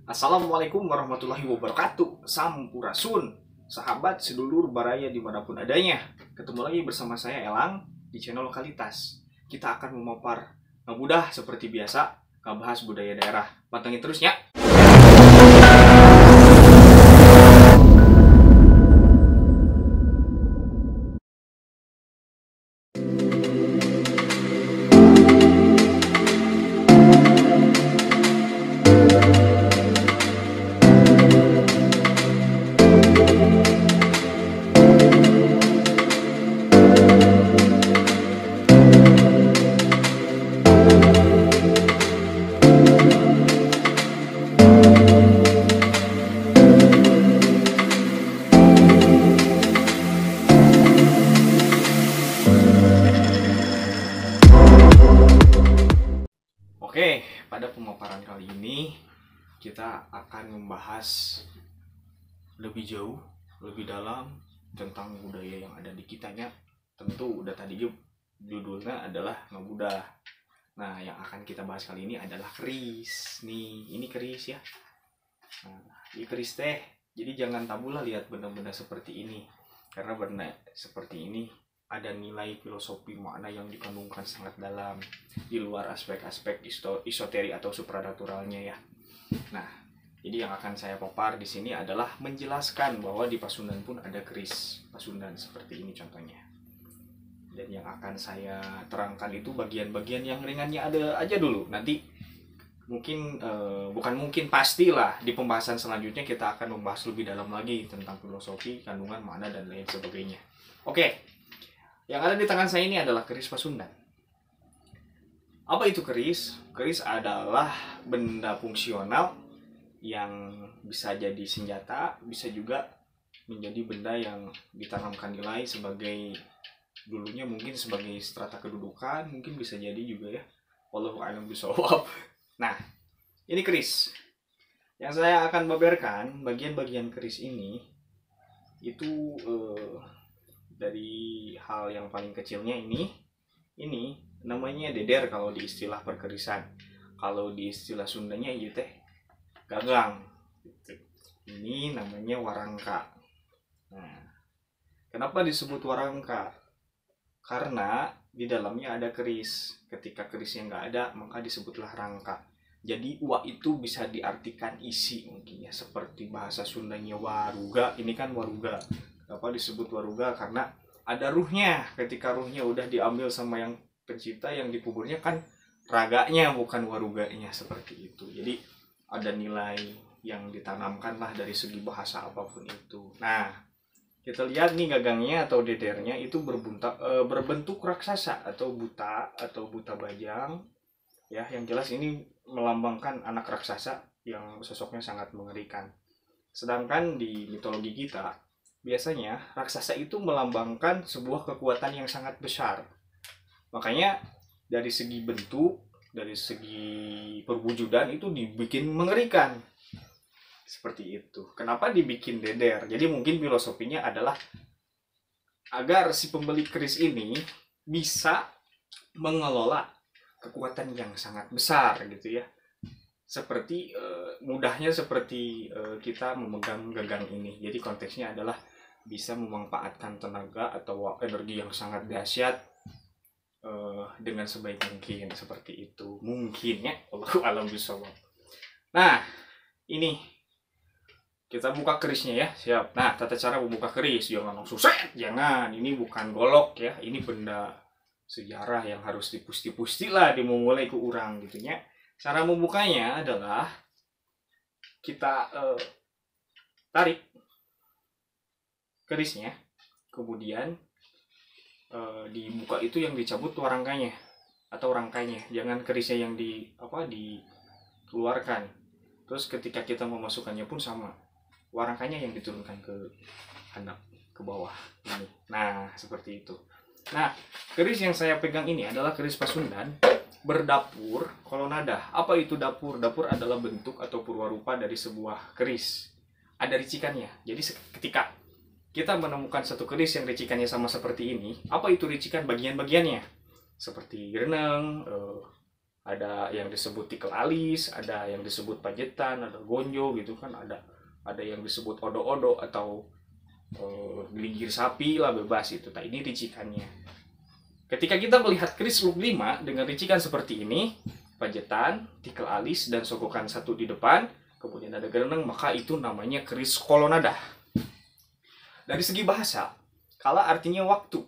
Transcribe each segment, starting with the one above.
Assalamualaikum warahmatullahi wabarakatuh. Sampurasun, sahabat sedulur baraya dimanapun adanya. Ketemu lagi bersama saya Elang di channel Lokalitas. Kita akan memapar mudah seperti biasa, ngebahas budaya daerah. Pantengin terus ya. Oke, pada pemaparan kali ini kita akan membahas lebih jauh, lebih dalam tentang budaya yang ada di kitanya. Tentu udah tadi judulnya adalah Ngabudah. Nah, yang akan kita bahas kali ini adalah keris. Nih, ini keris ya. Nah, ini keris teh. Jadi jangan tabu lah lihat benda-benda seperti ini. Karena benda seperti ini ada nilai filosofi makna yang dikandungkan sangat dalam di luar aspek-aspek isoteri atau supranaturalnya ya. Nah, jadi yang akan saya papar di sini adalah menjelaskan bahwa di Pasundan pun ada keris Pasundan seperti ini contohnya. Dan yang akan saya terangkan itu bagian-bagian yang ringannya ada aja dulu. Nanti mungkin bukan mungkin pastilah di pembahasan selanjutnya kita akan membahas lebih dalam lagi tentang filosofi, kandungan makna dan lain sebagainya. Oke. Yang ada di tangan saya ini adalah keris Pasundan. Apa itu keris? Keris adalah benda fungsional yang bisa jadi senjata, bisa juga menjadi benda yang ditanamkan nilai sebagai dulunya mungkin sebagai strata kedudukan, mungkin bisa jadi juga ya. Wallahu a'lam bishawab. Nah, ini keris. Yang saya akan beberkan bagian-bagian keris ini itu dari hal yang paling kecilnya ini namanya deder kalau di istilah perkerisan. Kalau di istilah Sundanya itu teh gagang. Ini namanya warangka. Nah, kenapa disebut warangka? Karena di dalamnya ada keris. Ketika kerisnya nggak ada, maka disebutlah rangka. Jadi wa itu bisa diartikan isi mungkin ya, seperti bahasa Sundanya waruga. Ini kan waruga. Kenapa disebut waruga? Karena ada ruhnya. Ketika ruhnya udah diambil sama yang pencipta, yang dikuburnya kan raganya bukan waruganya, seperti itu. Jadi ada nilai yang ditanamkan lah dari segi bahasa apapun itu. Nah, kita lihat nih gagangnya atau dedernya itu berbentuk raksasa atau buta bajang. Ya, yang jelas ini melambangkan anak raksasa yang sosoknya sangat mengerikan. Sedangkan di mitologi kita biasanya raksasa itu melambangkan sebuah kekuatan yang sangat besar. Makanya dari segi bentuk, dari segi perwujudan itu dibikin mengerikan. Seperti itu. Kenapa dibikin deder? Jadi mungkin filosofinya adalah agar si pembeli keris ini bisa mengelola kekuatan yang sangat besar gitu ya. Seperti mudahnya seperti kita memegang gagang ini. Jadi konteksnya adalah bisa memanfaatkan tenaga atau energi yang sangat dahsyat dengan sebaik mungkin, seperti itu mungkin ya. Allahu a'lam bishawab. Nah, ini kita buka kerisnya ya. Siap. Nah, tata cara membuka keris, jangan langsung set, jangan. Ini bukan golok ya, ini benda sejarah yang harus dipusti-pusti lah dimulai ke urang gitu ya. Cara membukanya adalah kita tarik kerisnya, kemudian dibuka itu yang dicabut warangkanya atau rangkainya, jangan kerisnya yang dikeluarkan. Terus ketika kita memasukkannya pun sama, warangkanya yang diturunkan ke handap ke bawah ini. Nah, seperti itu. Nah, keris yang saya pegang ini adalah keris Pasundan berdapur kolonada. Apa itu dapur? Dapur adalah bentuk atau purwarupa dari sebuah keris. Ada ricikannya. Jadi ketika kita menemukan satu keris yang ricikannya sama seperti ini, apa itu ricikan bagian-bagiannya? Seperti renang, Ada yang disebut tikel alis, ada yang disebut pajetan, ada gonjo gitu kan, ada yang disebut odo-odo atau gelinggir sapi lah, bebas itu. Nah, ini ricikannya. Ketika kita melihat keris look 5 dengan ricikan seperti ini, pajetan, tikel alis, dan sogokan satu di depan, kemudian ada gereneng, maka itu namanya keris kolonada. Dari segi bahasa, kala artinya waktu,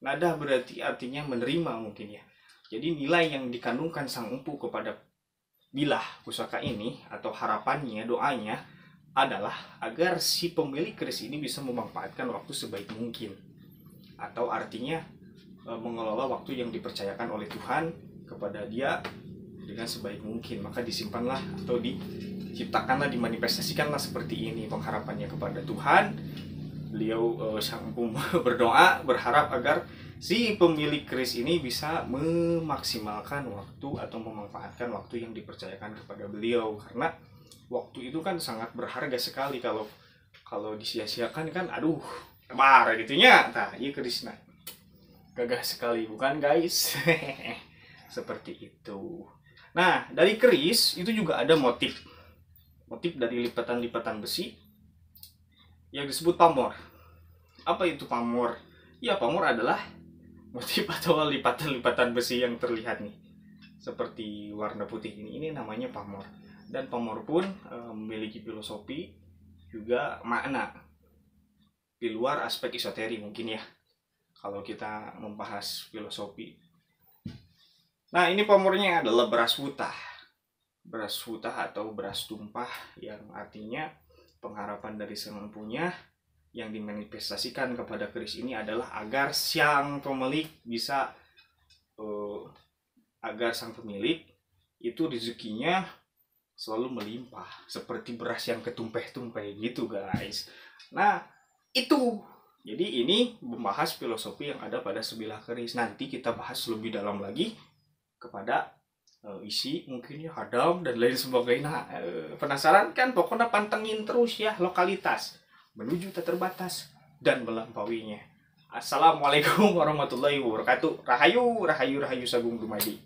nada berarti artinya menerima mungkin ya. Jadi nilai yang dikandungkan sang empu kepada bilah pusaka ini atau harapannya, doanya adalah agar si pemilik keris ini bisa memanfaatkan waktu sebaik mungkin. Atau artinya mengelola waktu yang dipercayakan oleh Tuhan kepada dia dengan sebaik mungkin. Maka disimpanlah atau diciptakanlah, dimanifestasikanlah seperti ini pengharapannya kepada Tuhan. Beliau sang empu berdoa, berharap agar si pemilik keris ini bisa memaksimalkan waktu atau memanfaatkan waktu yang dipercayakan kepada beliau, karena waktu itu kan sangat berharga sekali. Kalau disia-siakan kan aduh marah gitunya. Nah, iya kerisna gagah sekali bukan guys? Seperti itu. Nah, dari keris itu juga ada motif dari lipatan-lipatan besi yang disebut pamor. Apa itu pamor? Ya, pamor adalah motif atau lipatan-lipatan besi yang terlihat nih seperti warna putih ini namanya pamor. Dan pamor pun memiliki filosofi juga makna di luar aspek esoteri mungkin ya, kalau kita membahas filosofi. Nah, ini pamornya adalah beras wutah atau beras tumpah, yang artinya pengharapan dari sang empunya yang dimanifestasikan kepada keris ini adalah agar sang pemilik bisa agar sang pemilik itu rezekinya selalu melimpah seperti beras yang ketumpeh-tumpeh gitu guys. Nah, itu jadi ini membahas filosofi yang ada pada sebilah keris. Nanti kita bahas lebih dalam lagi kepada isi mungkin ya, hadam dan lain sebagainya. Penasaran kan? Pokoknya pantengin terus ya lokalitas menuju tak terbatas dan melampauinya. Assalamualaikum warahmatullahi wabarakatuh. Rahayu, rahayu, rahayu sagung dumadi.